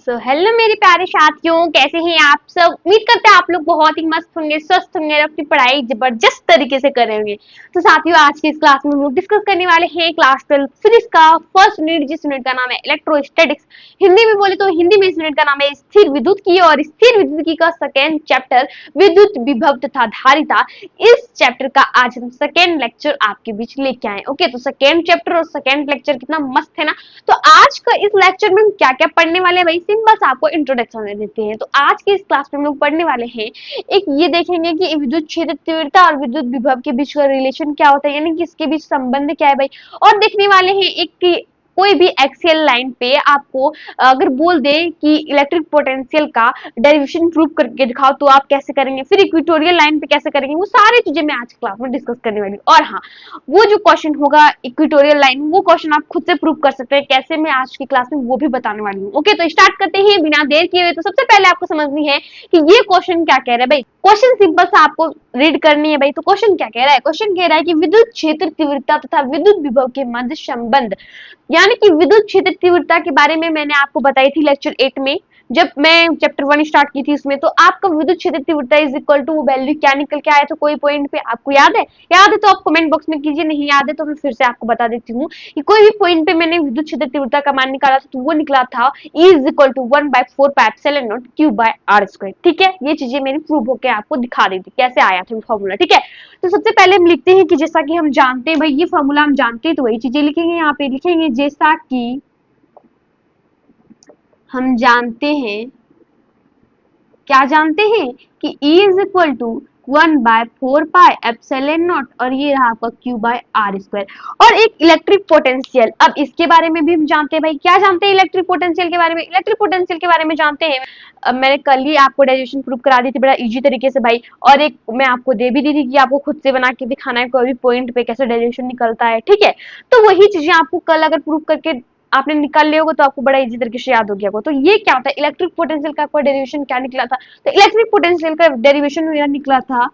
Hello मेरे प्यारे साथियों, कैसे हैं आप सब। उम्मीद करते हैं आप लोग बहुत ही मस्त होंगे, स्वस्थ होंगे और अपनी पढ़ाई जबरदस्त तरीके से कर रहे होंगे। तो साथियों, आज की इस क्लास में हम लोग डिस्कस करने वाले हैं क्लास 12 फिजिक्स का फर्स्ट यूनिट, जिस यूनिट का नाम है इलेक्ट्रोस्टैटिक्स। हिंदी में बोले तो हिंदी में इस यूनिट का नाम है स्थिर विद्युत की, और स्थिर विद्युत की का सेकेंड चैप्टर विद्युत विभव तथा धारिता। इस चैप्टर का आज हम सेकेंड लेक्चर आपके बीच लेके आए। ओके, तो सेकेंड चैप्टर और सेकेंड लेक्चर कितना मस्त है ना। तो आज का इस लेक्चर में हम क्या क्या पढ़ने वाले हैं भाई, सिंपल से आपको इंट्रोडक्शन दे देते हैं। तो आज की इस क्लास में हम लोग पढ़ने वाले हैं, एक ये देखेंगे कि विद्युत क्षेत्र तीव्रता और विद्युत विभव के बीच का रिलेशन क्या होता है, यानी कि इसके बीच संबंध क्या है भाई। और देखने वाले हैं एक कि कोई भी एक्सियल लाइन पे आपको अगर बोल दे कि इलेक्ट्रिक पोटेंशियल का डेरिवेशन प्रूव करके दिखाओ, तो आप कैसे करेंगे, फिर इक्वेटोरियल लाइन पे कैसे करेंगे, वो सारी चीजें मैं आज क्लास में डिस्कस करने वाली हूँ। और हाँ, वो जो क्वेश्चन होगा इक्वेटोरियल लाइन, वो क्वेश्चन आप खुद से प्रूव कर सकते हैं कैसे, मैं आज की क्लास में वो भी बताने वाली हूँ। ओके, तो स्टार्ट करते हैं बिना देर किए हुए। तो सबसे पहले आपको समझनी है कि ये क्वेश्चन क्या कह रहा है भाई। क्वेश्चन सिंपल सा आपको रीड करनी है भाई। तो क्वेश्चन क्या कह रहा है, क्वेश्चन कह रहा है कि विद्युत क्षेत्र तीव्रता तथा विद्युत विभव के मध्य संबंध, यानी कि विद्युत क्षेत्र तीव्रता के बारे में मैंने आपको बताई थी लेक्चर 8 में, जब मैं चैप्टर 1 स्टार्ट की थी उसमें। तो आपका विद्युत क्षेत्र तीव्रता इज इक्वल टू वैल्यू क्या निकल के आया था कोई पॉइंट पे, आपको याद है? याद है तो आप कमेंट बॉक्स में कीजिए, नहीं याद है तो मैं फिर से आपको बता देती हूँ कि कोई भी पॉइंट पे मैंने विद्युत क्षेत्र तीव्रता का मान निकाला था, तो वो निकला था E is equal to 1/4 pi epsilon naught Q by R square. ठीक है, ये चीजें मैंने प्रूव होकर आपको दिखा दी थी कैसे आया था फॉर्मूला। ठीक है, तो सबसे पहले हम लिखते हैं कि जैसा कि हम जानते हैं भाई, ये फॉर्मूला हम जानते हैं तो वही चीजें लिखेंगे। यहाँ पे लिखेंगे जैसा कि हम जानते हैं, क्या जानते हैं कि E is equal to 1/4 pi epsilon naught, और ये रहा आपका Q बाय R स्क्वायर। और एक इलेक्ट्रिक पोटेंशियल, अब इसके बारे में भी हम जानते हैं भाई। क्या जानते हैं इलेक्ट्रिक पोटेंशियल के बारे में? इलेक्ट्रिक पोटेंशियल के बारे में जानते हैं, अब मैंने कल ही आपको डेरिवेशन प्रूव करा दी थी बड़ा इजी तरीके से भाई। और एक मैं आपको दे भी दी थी कि आपको खुद से बना के दिखाना है कोई भी पॉइंट पे कैसे डेरिवेशन निकलता है। ठीक है, तो वही चीजें आपको कल अगर प्रूव करके आपने निकाल लिया होगा तो आपको बड़ा इजी तरीके से याद हो गया होगा। तो ये क्या होता है, इलेक्ट्रिक पोटेंशियल का आपका डेरिवेशन क्या निकला था। तो इलेक्ट्रिक पोटेंशियल का डेरिवेशन मेरा निकला था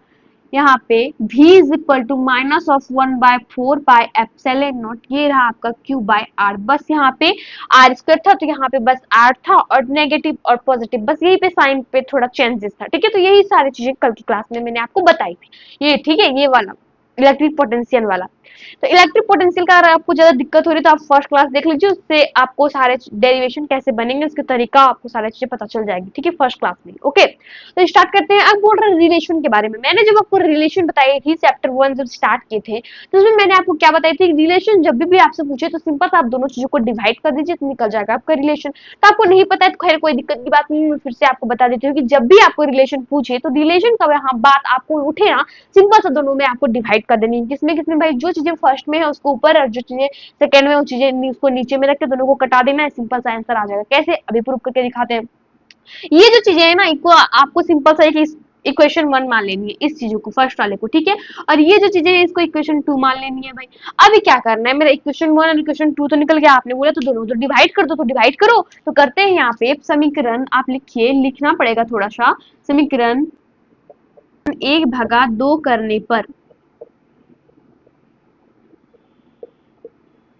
यहाँ पे V is equal to minus of 1/4 pi epsilon naught, ये रहा आपका Q बाय R। बस यहाँ पे R स्क्वायर था तो यहाँ पे बस R था, और नेगेटिव और पॉजिटिव बस यही पे साइन पे थोड़ा चेंजेस था। ठीक है, तो यही सारी चीजें कल की क्लास में मैंने आपको बताई थी। ये ठीक है, ये वाला इलेक्ट्रिक पोटेंशियल वाला। तो इलेक्ट्रिक पोटेंशियल का अगर आपको ज्यादा दिक्कत हो रही है तो आप फर्स्ट क्लास देख लीजिए, उससे आपको सारे डेरिवेशन कैसे बनेंगे उसका तरीका आपको सारी चीजें पता चल जाएगी। ठीक है, फर्स्ट क्लास में। ओके, तो स्टार्ट करते हैं। अब बोल रहे हैं रिलेशन के बारे में। मैंने जब आपको रिलेशन बताई थी चैप्टर 1 जब स्टार्ट किए थे, तो उसमें मैंने आपको क्या बताई थी, रिलेशन जब भी आपसे पूछे तो सिंपल सा आप दोनों चीजों को डिवाइड कर दीजिए तो निकल जाएगा आपका रिलेशन। तो आपको नहीं पता है तो खैर कोई दिक्कत की बात नहीं, मैं फिर से आपको बता देती हूँ कि जब भी आपको रिलेशन पूछे तो रिलेशन का यहाँ बात आपको उठे ना, सिंपल सा दोनों में आपको डिवाइड कर देनी है। किसमें किसमें भाई, जो चीजें फर्स्ट में है उसको ऊपर, और जो चीजें सेकंड में वो चीजें उसको नीचे में रख के दोनों को कटा देना है, सिंपल सा आंसर आ जाएगा। कैसे, अभी प्रूव करके दिखाते हैं। ये जो चीजें है ना, इनको आपको सिंपल सा एक इक्वेशन 1 मान लेनी है, इस चीजों को फर्स्ट वाले को। ठीक है, और ये जो चीजें है इसको इक्वेशन 2 मान लेनी है भाई। अभी क्या करना है, मेरा इक्वेशन 1 और इक्वेशन 2 तो निकल गया, आपने बोला तो दोनों तो डिवाइड कर दो, तो डिवाइड करो। तो करते हैं यहाँ पे समीकरण, आप लिखिए, लिखना पड़ेगा थोड़ा सा। समीकरण 1/2 करने पर,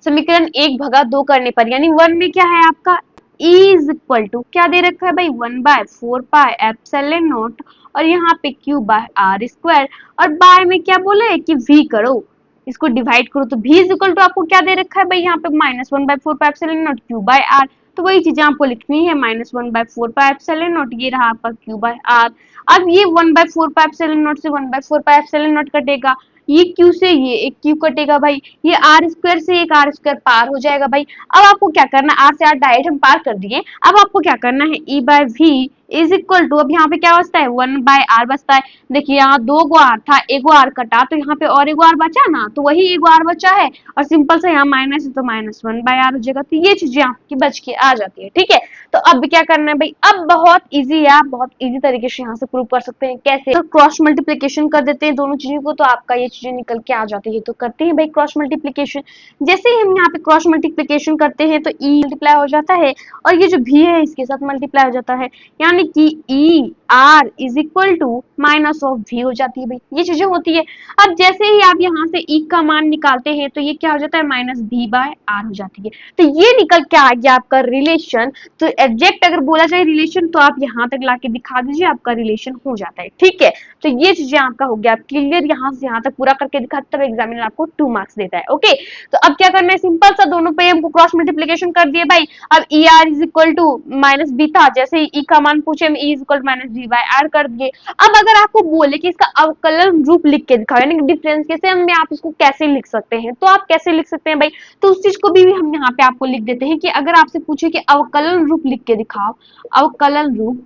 समीकरण 1/2 करने पर, यानी 1 में क्या है आपका E इज इक्वल टू क्या दे रखा है भाई, 1/4 पाई एप्सिलॉन नॉट, और यहाँ पे Q बाय R स्क्वायर। और बाय में क्या बोला है कि V करो, इसको डिवाइड करो। तो V इज इक्वल टू आपको क्या दे रखा है भाई, यहाँ पे -1/4 pi epsilon naught Q by R। तो वही चीजें आपको लिखनी है, -1/4 पाई एप्सिलॉन नॉट, ये रहा आपका Q बाय R। अब ये 1/4 पाई एप्सिलॉन नॉट से 1/4 पाई एप्सिलॉन नॉट कटेगा, ये Q से ये एक Q कटेगा भाई, ये R स्क्वायर से एक R स्क्वायर पार हो जाएगा भाई। अब आपको क्या करना है, R से R डायरेक्ट हम पार कर दिए, अब आपको क्या करना है, E by V is equal to, अब यहाँ पे क्या बचता है, 1/R बचता है। देखिए यहाँ 2 गो R था, 1 गो R कटा तो यहाँ पे और 1 गो R बचा ना, तो वही 1 गो R बचा है, और सिंपल से यहाँ माइनस है तो -1/R हो जाएगा। तो ये चीजें आपकी बच के आ जाती है। ठीक है, तो अब क्या करना है भाई, अब बहुत इजी है, आप बहुत इजी तरीके से यहाँ से प्रूव कर सकते हैं। कैसे, तो क्रॉस मल्टीप्लीकेशन कर देते हैं दोनों चीजों को, तो आपका ये चीजें निकल के आ जाती है। तो करते हैं भाई क्रॉस मल्टीप्लीकेशन। जैसे ही हम यहाँ पे क्रॉस मल्टीप्लीकेशन करते हैं तो E मल्टीप्लाई हो जाता है, और ये जो V है इसके साथ मल्टीप्लाई हो जाता है, यानी कि E R is equal to minus of V हो जाती है भाई, ये चीजें होती है। अब जैसे ही आप यहाँ से ई का मान निकालते हैं तो ये क्या हो जाता है, माइनस वी बाय आर हो जाती है। तो ये निकल के आ गया आपका रिलेशन। तो एग्जैक्ट अगर बोला जाए रिलेशन तो आप यहाँ तक लाके दिखा दीजिए, आपका रिलेशन हो जाता है। ठीक है, तो ये चीजें आपका हो गया क्लियर, यहाँ से यहाँ तक पूरा करके दिखा तब एग्जामिनर आपको 2 मार्क्स देता है। ओके, तो अब क्या करना है, सिंपल सा दोनों पे हमको क्रॉस मल्टीप्लीकेशन कर दिए भाई। अब E R is equal to minus B था, जैसे ही ई का मान पूछे हम E is equal to minus B by R कर दिए। अब अगर आपको बोले कि इसका अवकलन रूप लिख के दिखाओ, यानी डिफरेंशिएशन में आप इसको कैसे लिख सकते हैं, तो आप कैसे लिख सकते हैं भाई, तो उस चीज को भी हम यहाँ पे आपको लिख देते हैं कि अगर आपसे पूछे कि अवकलन रूप लिख के दिखाओ, अवकलन रूप,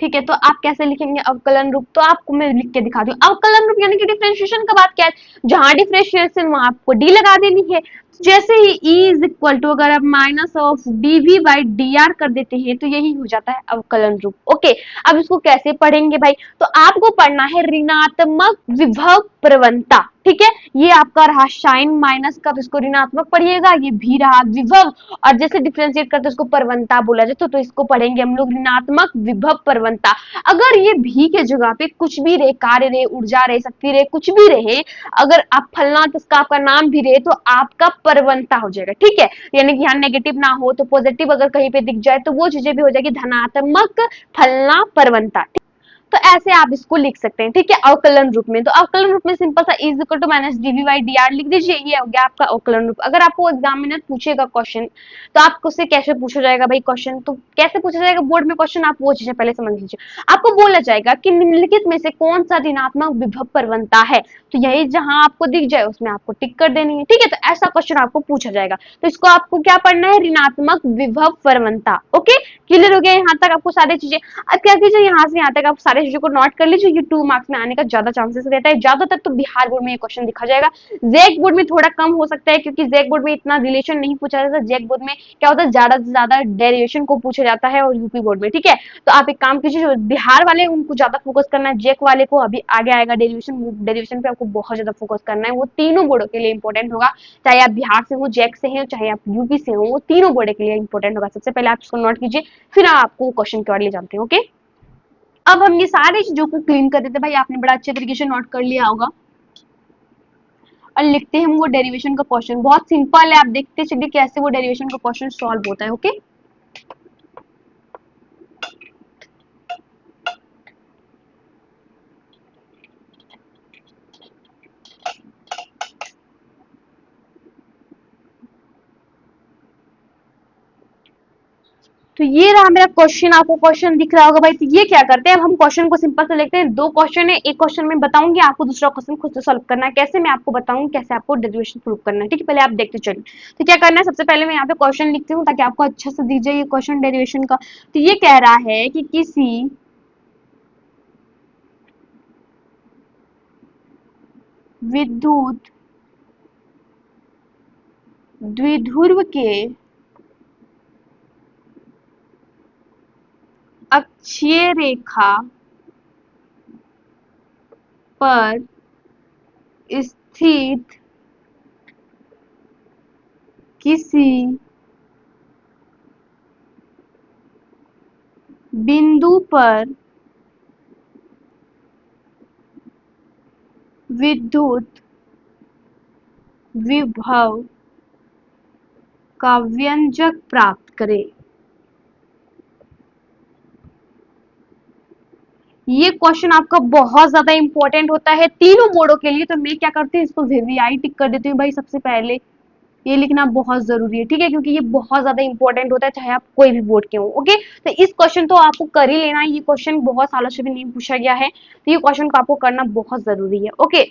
ठीक है, तो आप कैसे लिखेंगे अवकलन रूप, तो आपको मैं लिख के दिखा दूं। अवकलन रूप यानी कि डिफरेंशिएशन का बात क्या है, जहां डिफरेंशिएशन वहां आपको डी लगा देनी है। जैसे ही E इज इक्वल टू अगर आप minus of dv by dr कर देते हैं तो यही हो जाता है अवकलन रूप। ओके, अब इसको कैसे पढ़ेंगे भाई, तो आपको पढ़ना है ऋणात्मक विभव प्रवणता। ठीक है, ये आपका रहा साइन माइनस का, तो इसको ऋणात्मक पढ़िएगा, ये भी रहा विभव, और जैसे डिफरेंशिएट करते उसको प्रवणता बोला जाए तो इसको पढ़ेंगे हम लोग ऋणात्मक विभव प्रवणता। अगर ये भी के जगह पे कुछ भी रहे, कार्य रहे, ऊर्जा रहे, शक्ति रहे, कुछ भी रहे, अगर आप फलना तो उसका आपका नाम भी रहे तो आपका प्रवणता हो जाएगा। ठीक है, यानी कि यहाँ नेगेटिव ना हो तो पॉजिटिव अगर कहीं पे दिख जाए तो वो चीजें भी हो जाएगी धनात्मक फलना प्रवणता। तो ऐसे आप इसको लिख सकते हैं। ठीक है, अवकलन रूप में, तो अवकलन रूप में सिंपल सा is equal to minus D V by D R लिख दीजिए, ये हो गया आपका अवकलन रूप। अगर आपको एग्जामिनर पूछेगा क्वेश्चन तो आपको उससे कैसे पूछा जाएगा भाई क्वेश्चन, तो कैसे पूछा जाएगा बोर्ड में क्वेश्चन, आप वो चीजें पहले समझ लीजिए। आपको बोला जाएगा कि निम्नलिखित में से कौन सा ऋणात्मक विभव प्रवणता है, तो यही जहां आपको दिख जाए उसमें आपको टिक कर देनी है। ठीक है, तो ऐसा क्वेश्चन आपको पूछा जाएगा, तो इसको आपको क्या पढ़ना है, ऋणात्मक विभव प्रवणता। ओके, क्लियर हो गया यहाँ तक आपको सारी चीजें। अब क्या कीजिए, यहाँ से यहाँ तक आप सारी चीजों को नोट कर लीजिए, ये 2 मार्क्स में आने का ज्यादा चांसेस रहता है। ज्यादातर तो बिहार बोर्ड में ये क्वेश्चन दिखा जाएगा, जैक बोर्ड में थोड़ा कम हो सकता है क्योंकि जैक बोर्ड में इतना रिलेशन नहीं पूछा जाता। जैक बोर्ड में क्या होता है, ज्यादा से ज्यादा डेरिवेशन को पूछा जाता है, और यूपी बोर्ड में। ठीक है, तो आप एक काम कीजिए, जो बिहार वाले उनको ज्यादा फोकस करना है, जैक वाले को अभी आगे आएगा डेरिवेशन, डेरिवेशन पे आपको बहुत ज्यादा फोकस करना है। वो तीनों बोर्डों के लिए इंपॉर्टेंट होगा, चाहे आप बिहार से हो, जैक से हो, चाहे आप यूपी से हो, वो तीनों बोर्ड के लिए इंपॉर्टेंट होगा। सबसे पहले आप इसको नोट कीजिए, फिर आपको क्वेश्चन के बारे में जानते हैं। ओके, अब हम ये सारी चीजों को क्लीन कर देते हैं भाई, आपने बड़ा अच्छे तरीके से नोट कर लिया होगा। और लिखते हैं हम वो डेरिवेशन का क्वेश्चन, बहुत सिंपल है, आप देखते चलिए कैसे वो डेरिवेशन का क्वेश्चन सॉल्व होता है। ओके, तो ये रहा मेरा क्वेश्चन, आपको क्वेश्चन दिख रहा होगा भाई। तो ये क्या करते हैं, अब हम क्वेश्चन को सिंपल से लिखते हैं। 2 क्वेश्चन है, एक क्वेश्चन में बताऊंगी, आपको दूसरा क्वेश्चन खुद से सॉल्व करना है। कैसे, मैं आपको बताऊंगी कैसे आपको डेरिवेशन प्रूव करना है। ठीक है, पहले आप देखते चलिए। तो क्या करना है, सबसे पहले मैं यहाँ पे क्वेश्चन लिखती हूँ ताकि आपको अच्छे से दिख जाए ये क्वेश्चन डेरिवेशन का। तो ये कह रहा है कि किसी विद्युत द्विध्रुव के अक्षीय रेखा पर स्थित किसी बिंदु पर विद्युत विभव का व्यंजक प्राप्त करें। ये क्वेश्चन आपका बहुत ज्यादा इंपॉर्टेंट होता है तीनों बोर्डों के लिए, तो मैं क्या करती हूँ, इसको वीवीआई टिक कर देती हूँ भाई। सबसे पहले ये लिखना बहुत जरूरी है। ठीक है, क्योंकि ये बहुत ज्यादा इंपॉर्टेंट होता है, चाहे आप कोई भी बोर्ड के हो। ओके, तो इस क्वेश्चन तो आपको कर ही लेना है, ये क्वेश्चन बहुत सालों से भी नहीं पूछा गया है, तो ये क्वेश्चन को आपको करना बहुत जरूरी है। ओके,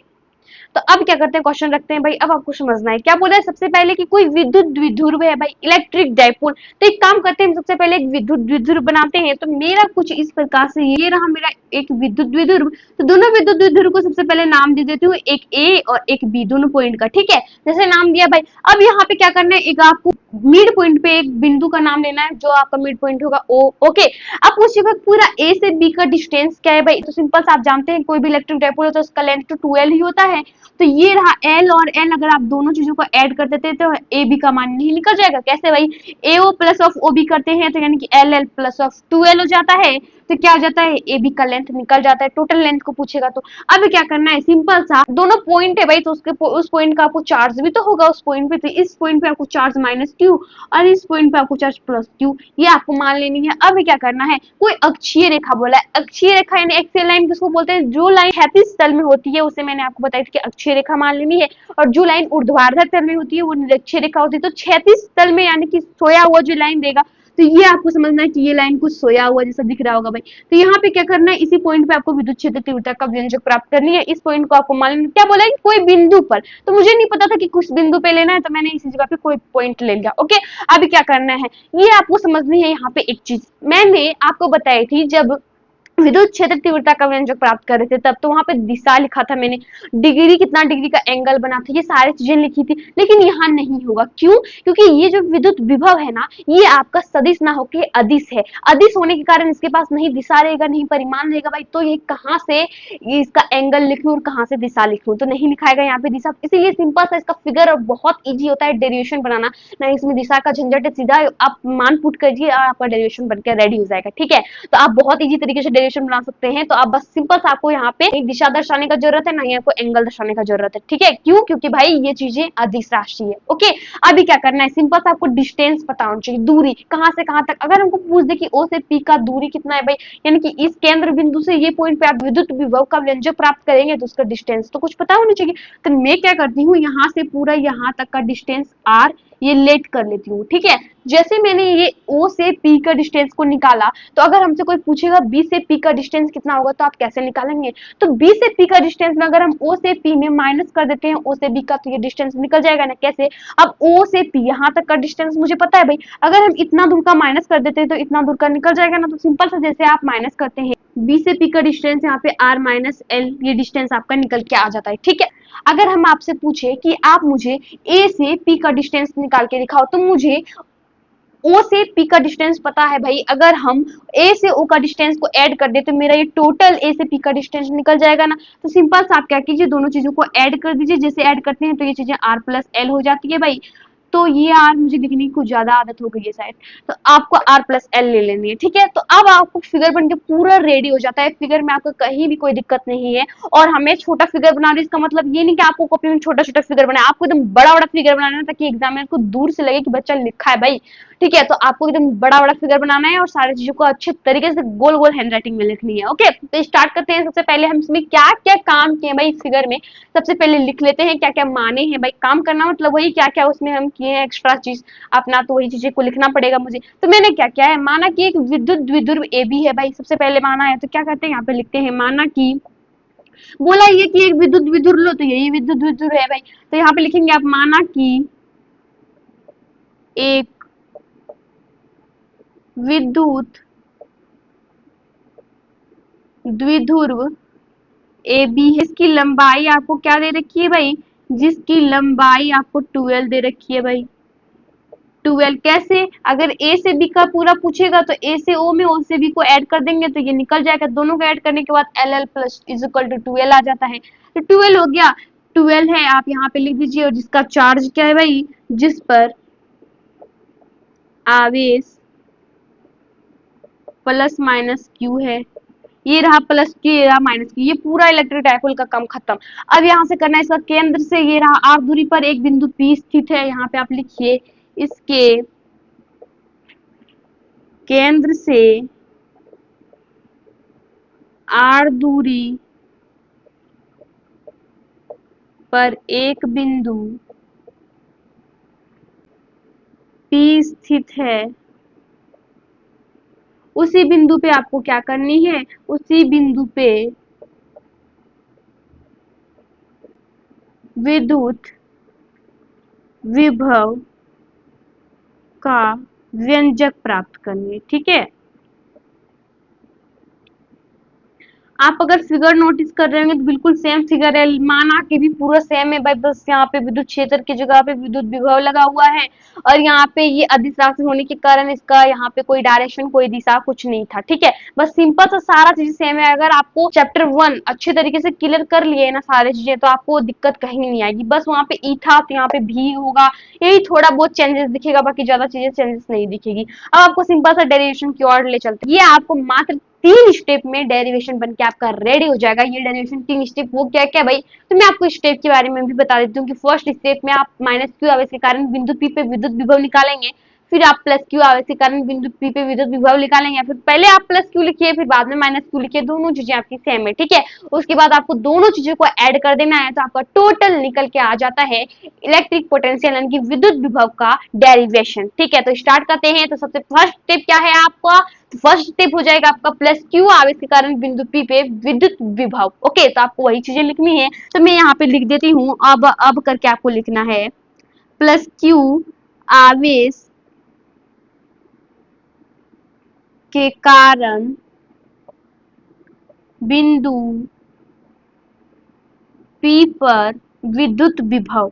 तो अब क्या करते हैं, क्वेश्चन रखते हैं भाई। अब आपको समझना है क्या बोला है, सबसे पहले कि कोई विद्युत द्विध्रुव है भाई, इलेक्ट्रिक डाइपोल। तो एक काम करते हैं, सबसे पहले एक विद्युत द्विध्रुव बनाते हैं। तो मेरा कुछ इस प्रकार से ये रहा मेरा एक विद्युत द्विध्रुव। तो दोनों विद्युत द्विध्रुव को सबसे पहले नाम दे देती हूँ, एक ए और एक बी, दोनों पॉइंट का। ठीक है, जैसे नाम दिया भाई। अब यहाँ पे क्या करना है, एक आपको मिड पॉइंट पे एक बिंदु का नाम लेना है, जो आपका मिड पॉइंट होगा ओ। ओके, अब पूछिएगा पूरा ए से बी का डिस्टेंस क्या है भाई, तो सिंपल से आप जानते हैं कोई भी इलेक्ट्रिक डाइपोल होता है उसका लेंथ तो 2L ही होता है। है। तो ये रहा एल और एल, अगर आप दोनों चीजों को ऐड कर देते तो ए बी का मान नहीं निकल जाएगा। कैसे भाई, A O plus of O B करते हैं तो यानी कि L L plus of 2l हो जाता है। तो क्या हो जाता है, ए बी का लेंथ निकल जाता है, टोटल लेंथ को पूछेगा तो। अब क्या करना है, सिंपल सा, दोनों पॉइंट है भाई तो उसके उस पॉइंट का आपको चार्ज भी तो होगा उस पॉइंट पे, तो इस पॉइंट पे आपको चार्ज माइनस क्यू और इस पॉइंट पे आपको चार्ज प्लस क्यू, ये आपको मान लेनी है। अब क्या करना है, कोई अक्षीय रेखा बोला है, अक्षीय रेखा यानी एक्सियल लाइन किसको बोलते हैं, जो लाइन क्षैतिज तल में होती है उसे मैंने आपको बताया था कि अक्षीय रेखा मान लेनी है, और जो लाइन ऊर्ध्वाधर तल में होती है वो निरक्षीय रेखा होती है। तो क्षैतिज तल में यानी कि सोया हुआ जो लाइन देगा, तो ये आपको समझना है कि ये लाइन कुछ सोया हुआ जैसा दिख रहा होगा भाई। तो यहाँ पे क्या करना है, इसी पॉइंट पे आपको विद्युत क्षेत्र तीव्रता का व्यंजक प्राप्त करनी है। इस पॉइंट को आपको मान लेना, क्या बोला है, कोई बिंदु पर, तो मुझे नहीं पता था कि कुछ बिंदु पे लेना है तो मैंने इसी जगह पे कोई पॉइंट ले लिया। ओके, अभी क्या करना है, ये आपको समझनी है। यहाँ पे एक चीज मैंने आपको बताई थी, जब विद्युत क्षेत्र तीव्रता का व्यंजक प्राप्त कर रहे थे तब तो वहां पे दिशा लिखा था मैंने, डिग्री कितना डिग्री का एंगल बना था, ये सारी चीजें लिखी थी। लेकिन यहाँ नहीं होगा, क्यों, क्योंकि ये जो विद्युत विभव है ना, ये आपका सदिश ना होके अदिश है। अदिश होने के कारण इसके पास नहीं दिशा रहेगा, नहीं परिमाण रहेगा भाई, तो ये कहाँ से ये इसका एंगल लिखूं और कहाँ से दिशा लिखूं, तो नहीं लिखाएगा यहाँ पे दिशा। इसीलिए सिंपल सा इसका फिगर और बहुत ईजी होता है डेरिवेशन बनाना, ना इसमें दिशा का झंझट है, सीधा आप मान पुट कीजिए और आपका डेरिवेशन बनकर रेडी हो जाएगा। ठीक है, तो आप बहुत इजी तरीके से डेरिवेशन बना सकते हैं। तो आप बस सिंपल सा, आपको यहाँ पे एक दिशा दर्शाने का जरूरत है, ना ही आपको एंगल दर्शाने का जरूरत है। ठीक है, क्यों, क्योंकि भाई ये चीजें अदिश राशि है। ओके, अभी क्या करना है, सिंपल सा आपको डिस्टेंस पता होना चाहिए, दूरी कहाँ से कहाँ तक। अगर हमको पूछ दे कि ओ से पी का दूरी कितना है भाई, यानी कि इस केंद्र बिंदु से ये पॉइंट पे आप विद्युत विभव का व्यंजक प्राप्त करेंगे तो उसका डिस्टेंस तो कुछ पता होना चाहिए। तो मैं क्या करती हूँ, यहाँ से पूरा यहाँ तक का डिस्टेंस आर ये लेट कर लेती हूँ। ठीक है, जैसे मैंने ये O से P का डिस्टेंस को निकाला, तो अगर हमसे कोई पूछेगा B से P का डिस्टेंस कितना होगा तो आप कैसे निकालेंगे, तो B से P का डिस्टेंस में अगर हम O से P में माइनस कर देते हैं O से B का, तो ये डिस्टेंस निकल जाएगा ना। कैसे, अब O से P यहाँ तक का डिस्टेंस मुझे पता है भाई, अगर हम इतना दूर का माइनस कर देते हैं तो इतना दूर का निकल जाएगा ना। तो सिंपल सा, जैसे आप माइनस करते हैं B से P का डिस्टेंस, यहाँ पे R माइनस L, ये डिस्टेंस आपका निकल के आ जाता है। ठीक है, अगर हम आपसे पूछे कि आप मुझे A से P का डिस्टेंस निकाल के दिखाओ, तो मुझे O से P का डिस्टेंस पता है भाई, अगर हम A से O का डिस्टेंस को ऐड कर दे तो मेरा ये टोटल A से P का डिस्टेंस निकल जाएगा ना। तो सिंपल सा आप क्या कीजिए, दोनों चीजों को ऐड कर दीजिए, जैसे ऐड करते हैं तो ये चीजें R प्लस L हो जाती है भाई। तो ये R मुझे लिखने की कुछ ज्यादा आदत हो गई है शायद, तो आपको R प्लस L ले लेनी है। ठीक है, तो अब आपको फिगर बन के पूरा रेडी हो जाता है, फिगर में आपको कहीं भी कोई दिक्कत नहीं है। और हमें छोटा फिगर बना रही, इसका मतलब ये नहीं कि आपको कॉपी में छोटा छोटा फिगर बनाए, आपको एकदम बड़ा बड़ा फिगर बनाना है ताकि एग्जामिनर को दूर से लगे कि बच्चा लिखा है भाई। ठीक है, तो आपको एकदम बड़ा बड़ा फिगर बनाना है और सारी चीजों को अच्छे तरीके से गोल गोल हैंडराइटिंग में लिखनी है। ओके, तो स्टार्ट करते हैं। सबसे पहले हम इसमें क्या क्या काम किए भाई फिगर में, सबसे पहले लिख लेते हैं क्या क्या माने हैं भाई। काम करना मतलब वही क्या क्या उसमें हम किए हैं एक्स्ट्रा चीज अपना, तो वही चीजें को लिखना पड़ेगा मुझे। तो मैंने क्या क्या है, माना कि एक विद्युत द्विध्रुव ए बी है भाई, सबसे पहले माना है। तो क्या करते हैं, यहाँ पे लिखते हैं माना कि, बोला ये कि एक विद्युत द्विध्रुव लो, तो यही विद्युत द्विध्रुव है भाई। तो यहाँ पे लिखेंगे आप, माना कि एक विद्युत द्विध्रुव ए बी है, इसकी लंबाई आपको क्या दे रखी है भाई, जिसकी लंबाई आपको 12 दे रखी है भाई। 12 कैसे, अगर ए से बी का पूरा पूछेगा तो ए से ओ में ओ से बी को ऐड कर देंगे तो ये निकल जाएगा, दोनों को ऐड करने के बाद L L plus is equal to 12 आ जाता है। तो 12 हो गया, 12 है आप यहाँ पे लिख दीजिए, और जिसका चार्ज क्या है भाई, जिस पर आवेश प्लस माइनस क्यू है, ये रहा प्लस क्यू, ये रहा माइनस क्यू, ये पूरा इलेक्ट्रिक डाइपोल का काम खत्म। अब यहाँ से करना है, इसका केंद्र से ये रहा आर दूरी पर एक बिंदु P स्थित है, यहाँ पे आप लिखिए इसके केंद्र से आर दूरी पर एक बिंदु P स्थित है। उसी बिंदु पे आपको क्या करनी है, उसी बिंदु पे विद्युत विभव का व्यंजक प्राप्त करनी है। ठीक है, आप अगर फिगर नोटिस कर रहे होंगे तो बिल्कुल सेम फिगर है, माना कि भी पूरा सेम है भाई, बस यहाँ पे विद्युत क्षेत्र की जगह पे विद्युत विभव लगा हुआ है और यहाँ पे ये अदिश राशि होने के कारण इसका यहाँ पे कोई डायरेक्शन कोई दिशा कुछ नहीं था। ठीक है, बस सिंपल सा सारा चीज सेम है। अगर आपको चैप्टर 1 अच्छे तरीके से क्लियर कर लिए ना सारी चीजें, तो आपको दिक्कत कहीं नहीं आएगी। बस वहाँ पे ई था तो यहाँ पे भी होगा, यही थोड़ा बहुत चेंजेस दिखेगा, बाकी ज्यादा चीजें चेंजेस नहीं दिखेगी। अब आपको सिंपल सा डेरिवेशन की ओर ले चलते हैं। ये आपको मात्र 3 स्टेप में डेरिवेशन बन के आपका रेडी हो जाएगा। ये डेरिवेशन 3 स्टेप वो क्या क्या भाई, तो मैं आपको स्टेप के बारे में भी बता देती हूँ कि फर्स्ट स्टेप में आप माइनस क्यू आवेश के कारण बिंदु पी पे विद्युत विभव निकालेंगे, फिर आप प्लस क्यू आवेश के कारण बिंदु पी पे विद्युत विभव निकालेंगे, फिर पहले आप प्लस क्यू लिखिए फिर बाद में माइनस क्यू लिखिए, दोनों चीजें आपकी सेम है। ठीक है, उसके बाद आपको दोनों चीजों को ऐड कर देना है, तो आपका टोटल निकल के आ जाता है इलेक्ट्रिक पोटेंशियल यानी कि विद्युत विभव का डेरिवेशन। ठीक है, तो स्टार्ट करते हैं। तो सबसे फर्स्ट स्टेप क्या है आपका, तो फर्स्ट स्टेप हो जाएगा आपका प्लस क्यू आवेश के कारण बिंदु पी पे विद्युत विभव। ओके, तो आपको वही चीजें लिखनी है, तो मैं यहाँ पे लिख देती हूँ। अब करके आपको लिखना है प्लस क्यू आवेश के कारण बिंदु पी पर विद्युत विभव।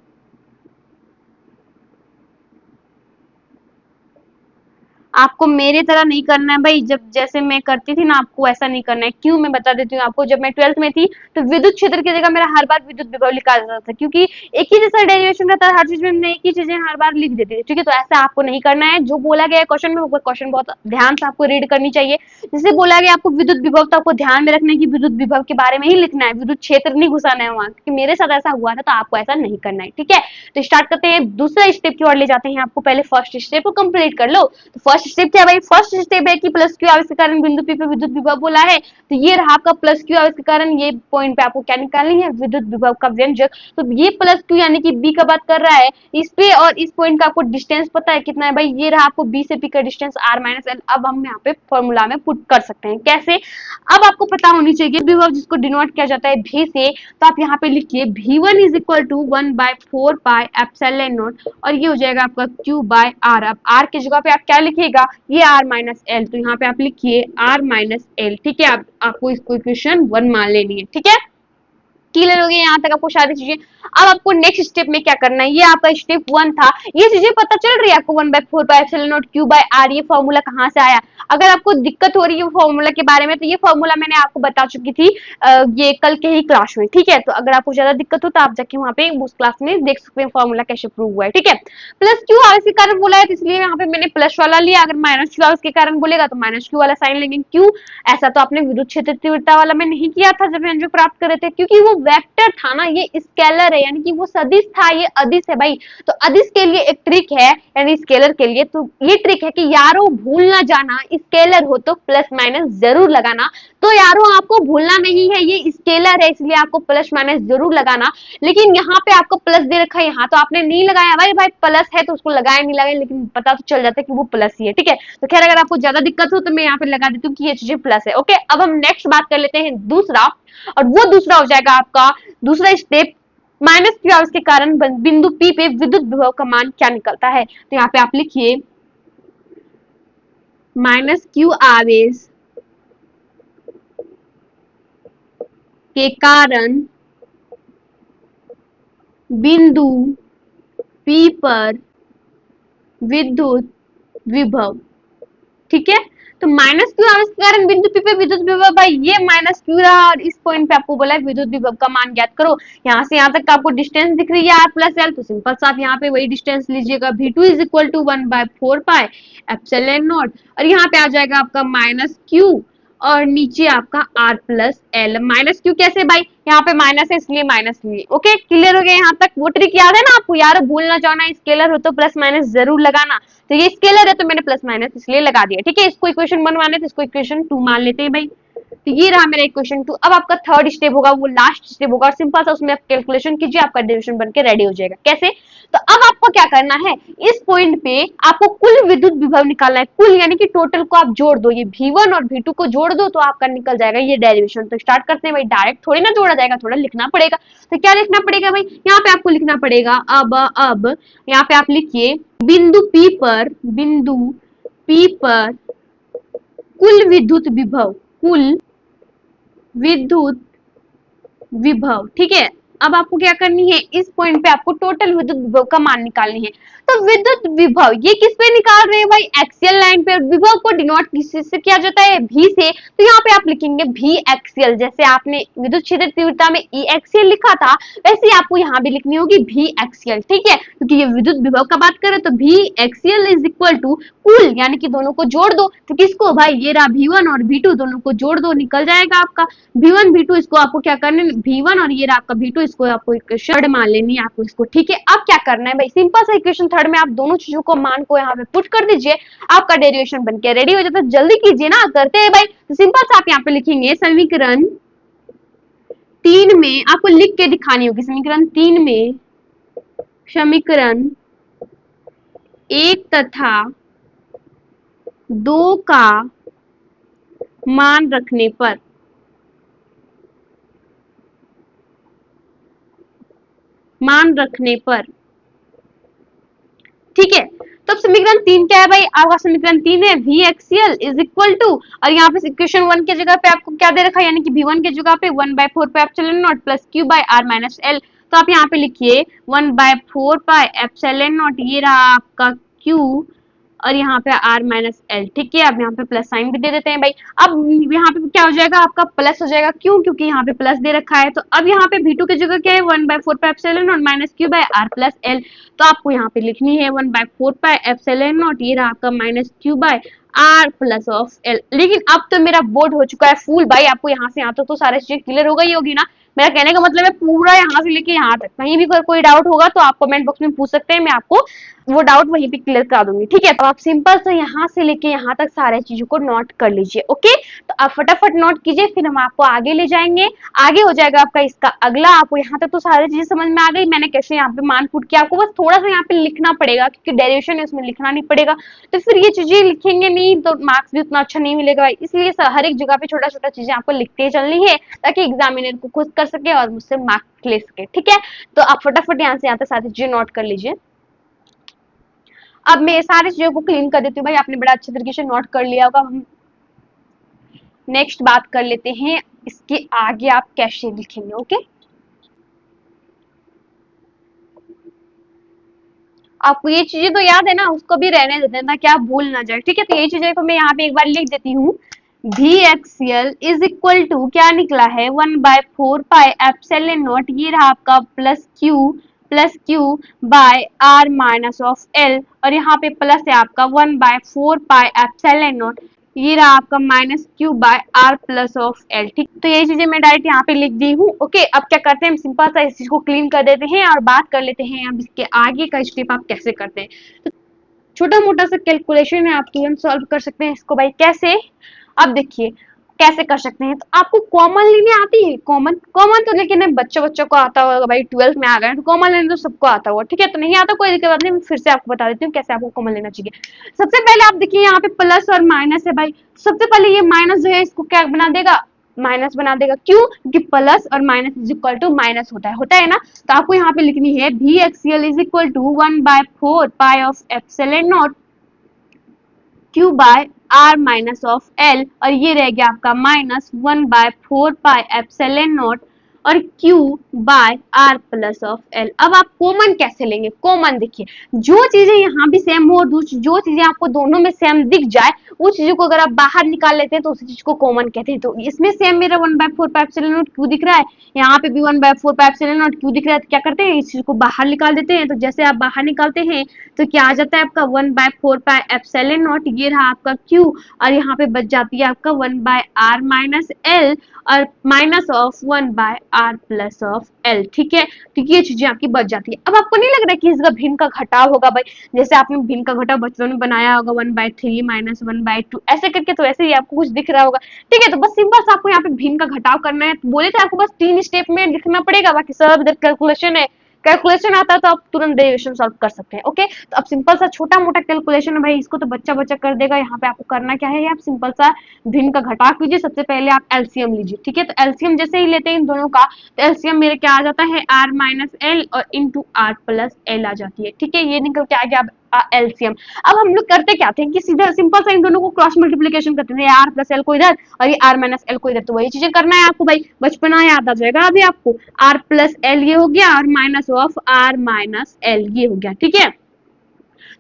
आपको मेरे तरह नहीं करना है भाई, जब जैसे मैं करती थी ना आपको ऐसा नहीं करना है। क्यों, मैं बता देती हूँ आपको। जब मैं 12th में थी तो विद्युत क्षेत्र की जगह मेरा हर बार विद्युत विभव लिखा जाता था, क्योंकि एक ही जैसा डेरिवेशन रहता है हर चीज में, मैं एक ही चीजें हर बार लिख देती थी। ठीक है, तो ऐसा आपको नहीं करना है। जो बोला गया है क्वेश्चन में वो क्वेश्चन बहुत ध्यान से आपको रीड करनी चाहिए। जैसे बोला गया आपको विद्युत विभव, तो आपको ध्यान में रखना है कि विद्युत विभव के बारे में ही लिखना है, विद्युत क्षेत्र नहीं घुसाना है वहां, क्योंकि मेरे साथ ऐसा हुआ था, तो आपको ऐसा नहीं करना है। ठीक है, तो स्टार्ट करते हैं, दूसरा स्टेप की ओर ले जाते हैं आपको। पहले फर्स्ट स्टेप को कंप्लीट कर लो। तो फर्स्ट स्टेप क्या है भाई, फर्स्ट स्टेप है कि प्लस क्यू आवेश के कारण बिंदु पी पे विद्युत विभव बोला है, तो ये रहा आपका प्लस क्यू आवेश के कारण, ये पॉइंट पे आपको क्या निकालनी है, विद्युत विभव का व्यंजक। तो ये प्लस क्यू यानी कि बी का बात कर रहा है, इस पे और इस पॉइंट का आपको डिस्टेंस पता है कितना है भाई, ये रहा आपको बी से पी का डिस्टेंस आर माइनस एल। अब हम यहाँ पे फॉर्मूला में पुट कर सकते हैं कैसे, अब आपको पता होनी चाहिए विभव जिसको डिनोट किया जाता है भी से, तो आप यहाँ पे लिखिए V1 is equal to 1/4 pi epsilon naught, और ये हो जाएगा आपका Q बाय आर। अब आर की जगह पे आप क्या लिखिएगा, ये आर माइनस एल, तो यहाँ पे आप लिखिए आर माइनस एल। ठीक है, आपको इसको इक्वेशन 1 मान लेनी है। ठीक है, क्लियर हो गया यहाँ तक आपको सारी चीजें। अब आपको नेक्स्ट स्टेप में क्या करना है, ये आपका स्टेप 1 था, ये चीजें पता चल रही है आपको 1/4 pi epsilon naught Q by R, ये फॉर्मूला कहाँ से आया। अगर आपको दिक्कत हो रही है फॉर्मूला के बारे में, तो ये फॉर्मूला मैंने आपको बता चुकी थी ये कल के ही क्लास में। ठीक है, तो अगर आपको ज्यादा दिक्कत हो तो आप जाके वहाँ पे उस क्लास में देख सकते हैं फॉर्मूला कैसे प्रूव हुआ है। ठीक है, प्लस क्यू आवेश के कारण बोला है, तो इसलिए यहाँ पे मैंने प्लस वाला लिया। अगर माइनस क्यू आवेश के कारण बोलेगा तो माइनस क्यू वाला साइन लेंगे। क्यों, ऐसा तो आपने विद्युत क्षेत्र तीव्रता वाला में नहीं किया था जब व्यंजक प्राप्त कर रहे थे, क्योंकि वो वेक्टर था ना, ये स्केलर है, यानी कि वो सदिश था, ये अदिश है भाई। तो अदिश के लिए एक ट्रिक है, यानी स्केलर के लिए तो ये ट्रिक है कि यारो भूल ना जाना, स्केलर हो तो प्लस माइनस जरूर लगाना। तो यारो आपको भूलना नहीं है, ये स्केलर है इसलिए आपको प्लस माइनस जरूर लगाना। लेकिन यहाँ पे आपको प्लस दे रखा है, यहाँ तो आपने नहीं लगाया भाई, प्लस है तो उसको लगाया नहीं लगाया, लेकिन पता तो चल जाता है कि वो प्लस ही है। ठीक है, तो खैर अगर आपको ज्यादा दिक्कत हो तो मैं यहाँ पे लगा देती हूँ कि ये चीजें प्लस है। ओके, अब हम नेक्स्ट बात कर लेते हैं दूसरा, और वो दूसरा हो जाएगा आपका दूसरा स्टेप, माइनस क्यू आवेश के कारण बिंदु पी पे विद्युत विभव का मान क्या निकलता है। तो यहाँ पे आप लिखिए माइनस क्यू आवेश के कारण बिंदु पी पर विद्युत विभव। ठीक है, तो माइनस क्यू आवेश के कारण बिंदु पी पे विद्युत विभव, भाई ये माइनस क्यू रहा और इस पॉइंट पे आपको बोला है विद्युत विभव का मान ज्ञात करो। यहाँ से यहाँ तक आपको डिस्टेंस दिख रही है आर प्लस एल, तो सिंपल सा आप यहाँ पे वही डिस्टेंस लीजिएगा, V2 is equal to 1/4 pi epsilon naught, और यहाँ पे आ जाएगा आपका माइनस क्यू और नीचे आपका R plus L. Minus Q कैसे भाई, यहाँ पे माइनस है इसलिए माइनस लिए। ओके, क्लियर हो गया यहाँ तक, वो ट्रिक याद है ना आपको, यार भूल ना जाना, स्केलर हो तो प्लस माइनस जरूर लगाना। तो ये स्केलर है तो मैंने प्लस माइनस इसलिए लगा दिया। ठीक है, इसको इक्वेशन 1 मान लेते, इसको इक्वेशन 2 मान लेते हैं भाई। तो ये रहा मेरा इक्वेशन 2। अब आपका थर्ड स्टेप होगा, वो लास्ट स्टेप होगा, और सिंपल सा उसमें आप कैलकुलेशन कीजिए, आपका डेरिवेशन बनके रेडी हो जाएगा। कैसे, तो अब आपको क्या करना है, इस पॉइंट पे आपको कुल विद्युत विभव निकालना है, कुल यानी कि टोटल को आप जोड़ दो, ये V1 और V2 को जोड़ दो तो आपका निकल जाएगा ये डेरिवेशन। तो स्टार्ट करते हैं भाई, डायरेक्ट थोड़ी ना जोड़ा जाएगा, थोड़ा लिखना पड़ेगा। तो क्या लिखना पड़ेगा भाई, यहाँ पे आपको लिखना पड़ेगा, अब यहाँ पे आप लिखिए बिंदु P पर कुल विद्युत विभव, कुल विद्युत विभव। ठीक है, अब आपको क्या करनी है, इस पॉइंट पे आपको टोटल विद्युत विभव का मान निकालनी है। तो विद्युत विभव ये किस पे निकाल रहे हैं भाई, एक्सियल लाइन पे। विभव को डिनोट किस से किया जाता है, भी से। तो यहाँ पे आप लिखेंगे भी एक्सियल, जैसे आपने विद्युत क्षेत्र तीव्रता में ई एक्सियल लिखा था, वैसे ही आपको यहाँ भी लिखनी होगी भी एक्सियल। ठीक है, क्योंकि ये विद्युत विभव का बात करें तो भी एक्सियल इज इक्वल टू कुल, यानी कि दोनों को जोड़ दो। तो किसको भाई, ये रहा V1 और V2, दोनों को जोड़ दो, निकल जाएगा आपका V1 V2। इसको आपको क्या करना है, V1 और ये रहा आपका V2, इसको आपको इक्वेशन थर्ड मान लेनी है आपको इसको। ठीक है, अब क्या करना है भाई, सिंपल सा इक्वेशन थर्ड में आप दोनों चीजों को मान को यहाँ पे पुट कर दीजिए, आपका डेरिवेशन बन के रेडी हो जाता है। जल्दी कीजिए ना, करते हैं भाई। तो सिंपल सा आप यहाँ पे लिखेंगे समीकरण 3 में, आपको लिख के दिखानी होगी समीकरण 3 में, समीकरण 1 तथा 2 का मान रखने पर, ठीक है। तो अब समीकरण 3 क्या है भाई, आपका समीकरण 3 है v axial is equal to, और यहाँ पे इक्वेशन 1 के जगह पे आपको क्या दे रखा है, यानी कि v1 के जगह पे 1/4 pi epsilon naught plus q by r minus l। तो आप यहाँ पे लिखिए 1/4 पाई एप्सिलॉन नॉट, ये रहा आपका q और यहाँ पे r माइनस एल। ठीक है, अब यहाँ पे प्लस साइन भी दे देते हैं भाई। अब यहाँ पे क्या हो जाएगा, आपका प्लस हो जाएगा, क्यों, क्योंकि यहाँ पे प्लस दे रखा है। तो अब यहाँ पे v2 की जगह क्या है, 1/4 pi epsilon naught minus q by r plus l। तो आपको यहाँ पे लिखनी है 1/4 पाई एप्सिलॉन नॉट, ये रहा आपका minus q by r plus of l। लेकिन अब तो मेरा बोर्ड हो चुका है फुल भाई, आपको यहाँ से यहाँ तक तो सारी चीजें क्लियर हो गई होगी ना। मेरा कहने का मतलब है पूरा यहाँ से लेके यहाँ तक, कहीं भी कोई डाउट होगा तो आप कमेंट बॉक्स में पूछ सकते हैं, मैं आपको वो डाउट वहीं पे क्लियर करा दूंगी। ठीक है, तो आप सिंपल से यहाँ से लेके यहाँ तक सारे चीजों को नोट कर लीजिए। ओके, तो आप फटाफट नोट कीजिए, फिर हम आपको आगे ले जाएंगे। आगे हो जाएगा आपका इसका अगला। आपको यहाँ तक तो सारी चीजें समझ में आ गई, मैंने कैसे यहाँ पे मान पुट किया, आपको बस थोड़ा सा यहाँ पे लिखना पड़ेगा, क्योंकि डेरिवेशन है उसमें लिखना नहीं पड़ेगा। तो फिर ये चीजें लिखेंगे नहीं तो मार्क्स भी उतना अच्छा नहीं मिलेगा, इसलिए हर एक जगह पे छोटा छोटा चीजें आपको लिखते चलनी है, ताकि एग्जामिनर को खुद कर सके और मुझसे मार्क्स ले सके। ठीक है, तो आप फटाफट यहाँ से यहाँ तक सारी चीजें नोट कर लीजिए। अब मैं सारी चीजों को क्लीन कर देती हूँ भाई, आपने बड़ा अच्छे तरीके से नोट कर लिया होगा। हम नेक्स्ट बात कर लेते हैं, इसके आगे आप कैसे लिखेंगे। ओके, आपको ये चीजें तो याद है ना, उसको भी रहने देते हैं ताकि आप भूल ना जाए। ठीक है, तो ये चीजें को मैं यहाँ पे एक बार लिख देती हूँ। भी एक्सियल इज इक्वल टू क्या निकला है, 1/4 पाई एप्सिलॉन नॉट, ये रहा आपका plus Q by R minus of L, और यहाँ पे प्लस है आपका 1/4 पाई एप्सिलॉन नॉट, ये रहा आपका minus Q by R plus of L. ठीक, तो ये चीजें मैं डायरेक्ट यहाँ पे लिख दी हूँ। ओके, अब क्या करते हैं, हम सिंपल सा इस चीज को क्लीन कर देते हैं और बात कर लेते हैं अब इसके आगे का स्टेप आप कैसे करते हैं। तो छोटा मोटा सा कैलकुलेशन है, आप तुरंत सॉल्व कर सकते हैं इसको भाई। कैसे, अब देखिए कैसे कर सकते हैं। तो आपको कॉमन लेने आती है, कॉमन तो लेकिन बच्चों को आता होगा भाई, 12th में आ गए तो कॉमन लेने तो सबको आता होगा। ठीक है, तो नहीं आता कोई दिक्कत नहीं, फिर से आपको बता देती हूँ कैसे आपको कॉमन लेना चाहिए। सबसे पहले आप देखिए यहाँ पे प्लस और माइनस है भाई, सबसे पहले ये माइनस जो है इसको क्या बना देगा, माइनस बना देगा। क्यों, क्योंकि प्लस और minus is equal to minus होता है ना। तो आपको यहाँ पे लिखनी है E axial is equal to 1/4 pi of epsilon naught Q by R minus of L, और ये रह गया आपका माइनस 1/4 पाई एप्सिलॉन नॉट और Q by R plus of L। अब आप कॉमन कैसे लेंगे, कॉमन देखिए जो चीजें यहाँ भी सेम हो, जो चीजें आपको दोनों में सेम दिख जाए, वो चीजों को अगर आप बाहर निकाल लेते हैं तो उसी चीज को कॉमन कहते हैं। तो इसमें सेम मेरा 1/4 पाई एप्सिलॉन नॉट Q दिख रहा है, यहाँ पे भी 1/4 पाई एप्सिलॉन नॉट Q दिख रहा है, तो क्या करते हैं इस चीज को बाहर निकाल देते हैं। तो जैसे आप बाहर निकालते हैं तो क्या आ जाता है आपका 1/4 पाई एप्सिलॉन नॉट, ये रहा आपका Q, और यहाँ पे बच जाती है आपका 1/r माइनस L और minus of 1/r plus of L। ठीक है, तो ये चीजें आपकी बच जाती है। अब आपको नहीं लग रहा कि इसका भिन्न का घटाव होगा भाई, जैसे आपने भिन्न का घटाव बच्चों ने बनाया होगा 1/3 माइनस 1/2 ऐसे करके, तो ऐसे ही आपको कुछ दिख रहा होगा। ठीक है, तो बस सिंपल से आपको यहाँ पे भिन्न का घटाव करना है। बोले थे आपको बस 3 स्टेप में लिखना पड़ेगा, बाकी सब इधर कैलकुलेशन है। कैलकुलेशन आता है तो आप तुरंत डेरिवेशन सॉल्व कर सकते हैं। ओके, तो अब सिंपल सा छोटा मोटा कैलकुलेशन है भाई, इसको तो बच्चा कर देगा। यहाँ पे आपको करना क्या है, आप सिंपल सा भिन्न का घटाव कीजिए। सबसे पहले आप एलसीएम लीजिए। ठीक है, तो एलसीएम जैसे ही लेते हैं इन दोनों का, तो एलसीएम मेरे क्या आ जाता है, r माइनस एल और इंटू आर प्लस एल आ जाती है। ठीक है, ये निकल के आ गया। अब एलसीएम। अब हम लोग करते क्या थे कि सीधा सिंपल सा इन दोनों को क्रॉस मल्टीप्लिकेशन करते थे, आर प्लस एल को इधर और ये आर माइनस एल को इधर। तो वही चीजें करना है आपको भाई, बचपना याद आ जाएगा अभी आपको। आर प्लस एल ये हो गया और minus of R minus L ये हो गया, ठीक है।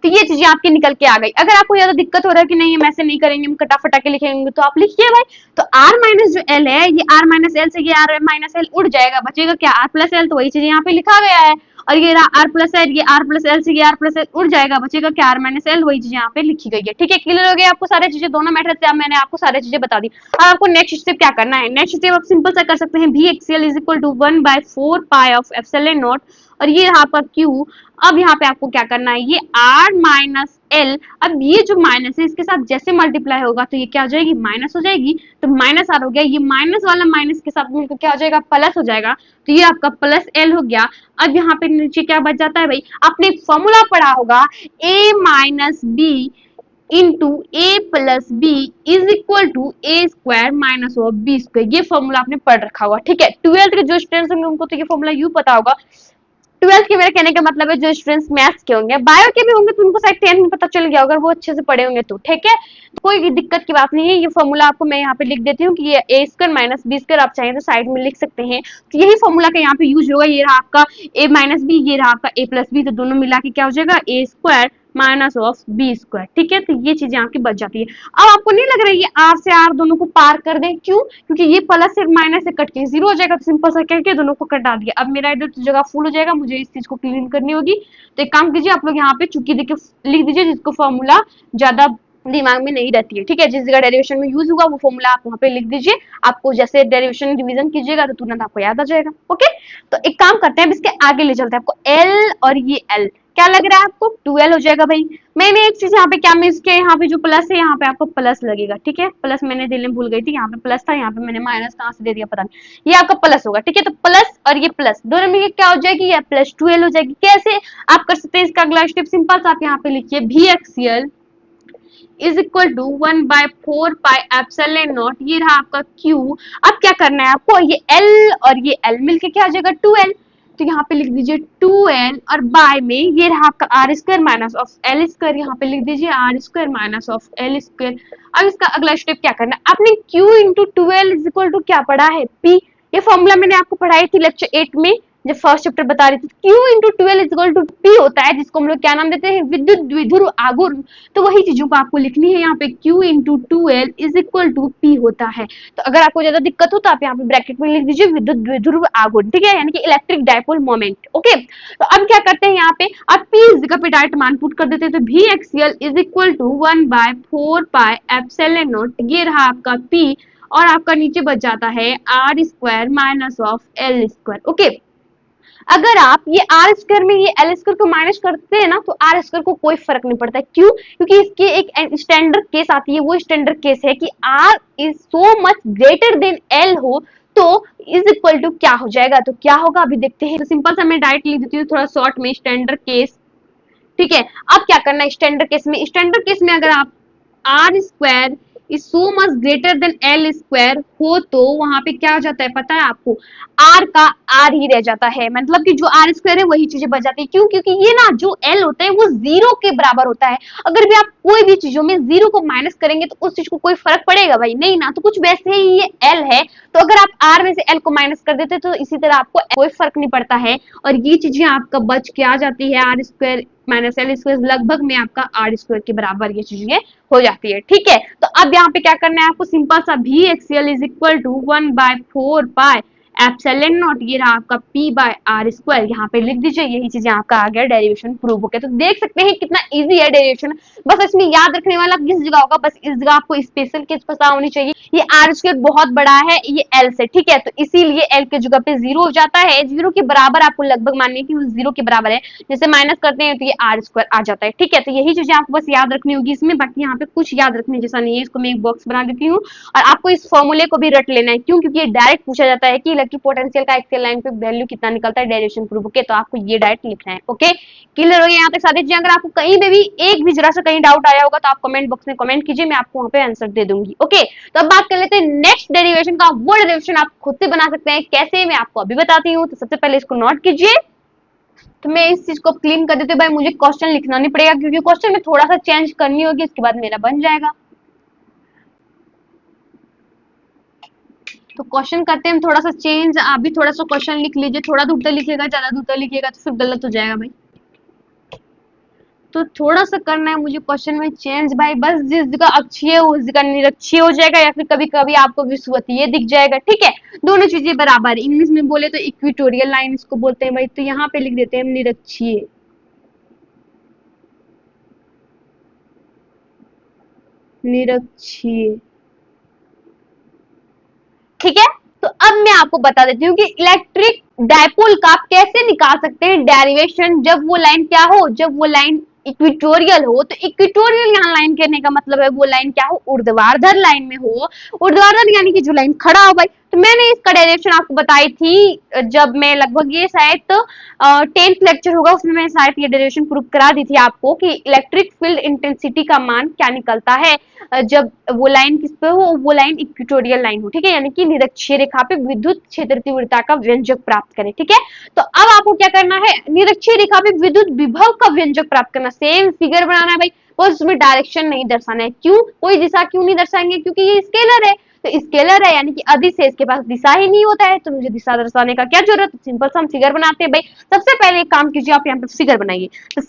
तो ये चीजें आपकी निकल के आ गई। अगर आपको ज्यादा दिक्कत हो रहा है कि नहीं हम ऐसे नहीं करेंगे, हम कटा के लिखेंगे, तो आप लिखिए भाई। तो आर माइनस जो एल है, ये आर माइनस एल से ये आर माइनस एल उड़ जाएगा, बचेगा क्या आर प्लस एल। तो वही चीज यहाँ पे लिखा गया है। और ये आर प्लस एल, ये आर प्लस एल से ये आर प्लस एल उड़ जाएगा, बचेगा क्या आर माइनस एल। वही चीज यहाँ पे लिखी गई है, ठीक है। क्लियर हो गया आपको सारी चीजें, दोनों मेथड से अब मैंने आपको सारी चीजें बता दी। अब आपको नेक्स्ट स्टेप क्या करना है। नेक्स्ट स्टेप आप सिंपल सा कर सकते हैं, E axial is equal to 1/4 pi of epsilon naught और ये रहा आपका क्यू। अब यहाँ पे आपको क्या करना है, ये आर माइनस एल, अब ये जो माइनस है इसके साथ जैसे मल्टीप्लाई होगा तो ये क्या हो जाएगी, माइनस हो जाएगी। तो माइनस आर हो गया, ये माइनस वाला माइनस के साथ मिलकर क्या हो जाएगा, प्लस हो जाएगा। तो ये आपका प्लस एल हो गया। अब यहाँ पे नीचे क्या बच जाता है भाई, आपने फॉर्मूला पढ़ा होगा, A minus B into A plus B is equal to A square minus of B square. ये फॉर्मूला आपने पढ़ रखा होगा, ठीक है। 12th के जो स्टूडेंट्स होंगे उनको तो ये फॉर्मूला यू पता होगा। 12th के मेरे कहने का मतलब है जो स्टूडेंट्स मैथ्स के होंगे, बायो के भी होंगे तो उनको शायद 10th में पता चल गया अगर वो अच्छे से पढ़े होंगे तो, ठीक है। तो कोई दिक्कत की बात नहीं है। ये फॉर्मूला आपको मैं यहाँ पे लिख देती हूँ कि ये ए स्क्वायर माइनस बी स्क्वायर, आप चाहें तो साइड में लिख सकते हैं। तो यही फॉर्मूला का यहाँ पे यूज होगा। ये रहा आपका ए माइनस बी, ये रहा आपका ए प्लस बी, तो दोनों मिला के क्या हो जाएगा, A square minus of B square, ठीक है। तो ये चीजें आपकी बच जाती है। अब आपको नहीं लग रहा है ये आर से आर दोनों को पार कर दें, क्यों, क्योंकि ये प्लस से माइनस से कट के जीरो हो जाएगा। तो सिंपल सा करके दोनों को कटा दिया। अब मेरा इधर जगह फुल हो जाएगा, मुझे इस चीज को क्लीन करनी होगी। तो एक काम कीजिए आप लोग यहाँ पे चुकी देखिए लिख दीजिए, जिसको फॉर्मूला ज्यादा दिमाग में नहीं रहती है, ठीक है। जिस जगह डेरिवेशन में यूज होगा वो फॉर्मूला आप वहाँ पे लिख दीजिए। आपको जैसे डेरिवेशन डिवीजन कीजिएगा तो तुरंत आपको याद आ जाएगा, ओके। तो एक काम करते हैं, अब इसके आगे ले चलते हैं। आपको एल और ये एल क्या लग रहा है आपको, 12 हो जाएगा भाई। मैंने एक चीज यहाँ पे क्या मिस किया, यहाँ पे जो प्लस है यहाँ पे आपको प्लस लगेगा, ठीक है। प्लस मैंने देने भूल गई थी, यहाँ पे प्लस था, यहाँ पे मैंने माइनस कहाँ से दे दिया पता नहीं। ये आपका प्लस होगा, ठीक है। तो प्लस और ये प्लस दोनों में क्या हो जाएगी, ये प्लस 12 हो जाएगी। कैसे आप कर सकते हैं इसका अगला स्टेप, सिंपल सा आप यहाँ पे लिखिए E axial is equal to 1/4 pi epsilon naught, ये रहा आपका क्यू। अब क्या करना है आपको, ये एल और ये एल मिलके क्या आ जाएगा 2l। तो यहाँ पे लिख दीजिए 2l और बाय में ये रहा आपका R square minus of L square, यहाँ पे लिख दीजिए R square minus of L square. अब इसका अगला स्टेप क्या करना है, आपने q into 2l is equal to क्या पढ़ा है, p। ये फॉर्मूला मैंने आपको पढ़ाई थी लेक्चर 8 में जब फर्स्ट चैप्टर बता रही थी। q into 12 is equal to p होता है, जिसको हम लोग क्या नाम देते हैं, विद्युत द्विध्रुव आघूर्ण। तो वही चीजों को आपको लिखनी है यहाँ पे, q into 2l is equal to p होता है। तो अगर आपको ज्यादा दिक्कत हो तो आप यहाँ पे ब्रैकेट में लिख दीजिए विद्युत द्विध्रुव आघूर्ण, ठीक है, यानी कि इलेक्ट्रिक डायपोल मोमेंट, ओके। तो अब क्या करते हैं यहाँ पे, आप p इस जगह पे डायरेक्ट मान पुट कर देते हैं। तो v axial is equal to 1/4 pi epsilon naught, ये रहा आपका p और आपका नीचे बच जाता है R square minus of L square, okay. अगर आप ये आर स्क्वायर में ये एल स्क्वायर को माइनस करते हैं ना तो आर स्क्वायर को कोई फर्क नहीं पड़ता है, क्यों, क्योंकि इसकी एक स्टैंडर्ड केस आती है। वो स्टैंडर्ड केस है कि R is so much greater than L हो तो इज इक्वल टू क्या हो जाएगा, तो क्या होगा अभी देखते हैं। तो सिंपल सा मैं डायरेक्ट लिख देती हूँ थोड़ा शॉर्ट में, स्टैंडर्ड केस, ठीक है। अब क्या करना है स्टैंडर्ड केस में अगर आप R square is so much greater than L square हो तो वहां पे क्या हो जाता है पता है आपको, आर का आर ही रह जाता है, मतलब कि जो आर स्क्वायर है वही चीजें बच जाती है। क्यों, क्योंकि ये ना जो एल होता है वो जीरो के बराबर होता है। अगर भी आप कोई भी चीजों में जीरो को माइनस करेंगे तो उस चीज को कोई फर्क पड़ेगा भाई नहीं ना। तो कुछ वैसे ही ये एल है, तो अगर आप आर में से एल को माइनस कर देते तो इसी तरह आपको कोई फर्क नहीं पड़ता है और ये चीजें आपका बच के आ जाती है। R square minus L square लगभग में आपका आर स्क्वायर के बराबर ये चीजें हो जाती है, ठीक है। तो अब यहाँ पे क्या करना है आपको, सिंपल सा E axial is equal to 1/4 pi epsilon naught, ये रहा आपका p बाय आर स्क्वायर, यहाँ पे लिख दीजिए। यही चीजें आपका आ गया डेरिवेशन प्रूव हो गया। तो देख सकते हैं कितना इजी है डेरिवेशन। बस इसमें याद रखने वाला किस जगह होगा, बस इस जगह आपको स्पेशल केस पता होनी चाहिए। ये आर स्क्वायर बहुत बड़ा है ये एल से, ठीक है, तो इसीलिए एल के जगह पे जीरो हो जाता है। जीरो के बराबर आपको लगभग मानिए कि वो जीरो के बराबर है, जैसे माइनस करते हैं तो ये आर स्क्वायर आ जाता है, ठीक है। तो यही चीजें आपको बस याद रखनी होगी इसमें, बाकी यहाँ पे कुछ याद रखने जैसा नहीं है। इसको मैं एक बॉक्स बना देती हूँ और आपको इस फॉर्मूले को भी रट लेना है, क्यों, क्योंकि ये डायरेक्ट पूछा जाता है कि इलेक्ट्रिक पोटेंशियल का एक्सियल लाइन पे वैल्यू कितना निकलता है डेरिवेशन प्रूफ के, तो आपको ये डायरेक्ट लिखना है, ओके। क्लियर हो गया यहाँ तक सारी चीजें। अगर आपको कहीं पे भी एक भी जरा सा कहीं डाउट आया होगा तो आप कमेंट बॉक्स में कमेंट कीजिए, मैं आपको वहां पे आंसर दे दूंगी, ओके। तो अब बात कर लेते हैं नेक्स्ट डेरिवेशन का। वो डेरिवेशन आप खुद से बना सकते हैं कैसे, मैं आपको अभी बताती हूँ। तो सबसे पहले इसको नोट कीजिए, तो मैं इस चीज को क्लीन कर देती हूँ भाई, मुझे क्वेश्चन लिखना नहीं पड़ेगा क्योंकि क्वेश्चन में थोड़ा सा चेंज करनी होगी, इसके बाद मेरा बन जाएगा। तो क्वेश्चन करते हैं हम थोड़ा सा चेंज, आप भी थोड़ा सा क्वेश्चन लिख लीजिए, थोड़ा दूर तक लिखिएगा, ज्यादा दूर तक लिखिएगा तो फिर गलत हो जाएगा भाई। तो थोड़ा सा करना है मुझे क्वेश्चन में चेंज भाई, बस जिस जगह अक्षीय हो उस जगह निरक्षीय हो जाएगा, या फिर कभी कभी आपको विषुवतीय दिख जाएगा, ठीक है। दोनों चीजें बराबर, इंग्लिश में बोले तो इक्वेटोरियल लाइन इसको बोलते हैं भाई, तो यहाँ पे लिख देते हैं निरक्षीय, निरक्षीय, ठीक है। तो अब मैं आपको बता देती हूँ कि इलेक्ट्रिक डायपोल का आप कैसे निकाल सकते हैं डेरिवेशन, जब वो लाइन क्या हो, जब वो लाइन इक्वेटोरियल हो। तो इक्वेटोरियल यहाँ लाइन कहने का मतलब है वो लाइन क्या हो, ऊर्ध्वाधर लाइन में हो, ऊर्ध्वाधर यानी कि जो लाइन खड़ा हो भाई। तो मैंने इसका डायरेक्शन आपको बताई थी जब मैं लगभग ये शायद 10th लेक्चर होगा उसमें मैं शायद ये डायरेक्शन प्रूव करा दी थी आपको कि इलेक्ट्रिक फील्ड इंटेंसिटी का मान क्या निकलता है जब वो लाइन किस पे हो, वो लाइन इक्वेटोरियल लाइन हो, ठीक है, यानी कि निरक्षीय रेखा पे विद्युत क्षेत्र तीव्रता का व्यंजक प्राप्त करें, ठीक है। तो अब आपको क्या करना है, निरक्षीय रेखा पे विद्युत विभव का व्यंजक प्राप्त करना, सेम फिगर बनाना है भाई, बस उसमें डायरेक्शन नहीं दर्शाना है। क्यों, कोई दिशा क्यों नहीं दर्शाएंगे, क्योंकि ये स्केलर है, तो स्केलर है यानी कि अधि से इसके पास दिशा ही नहीं होता है, तो मुझे दिशा दर्शाने का क्या जरूरत है, सिंपल सा हम फिगर बनाते हैं भाई। सबसे पहले एक काम कीजिए, आप यहाँ पे फिगर बनाइए। तो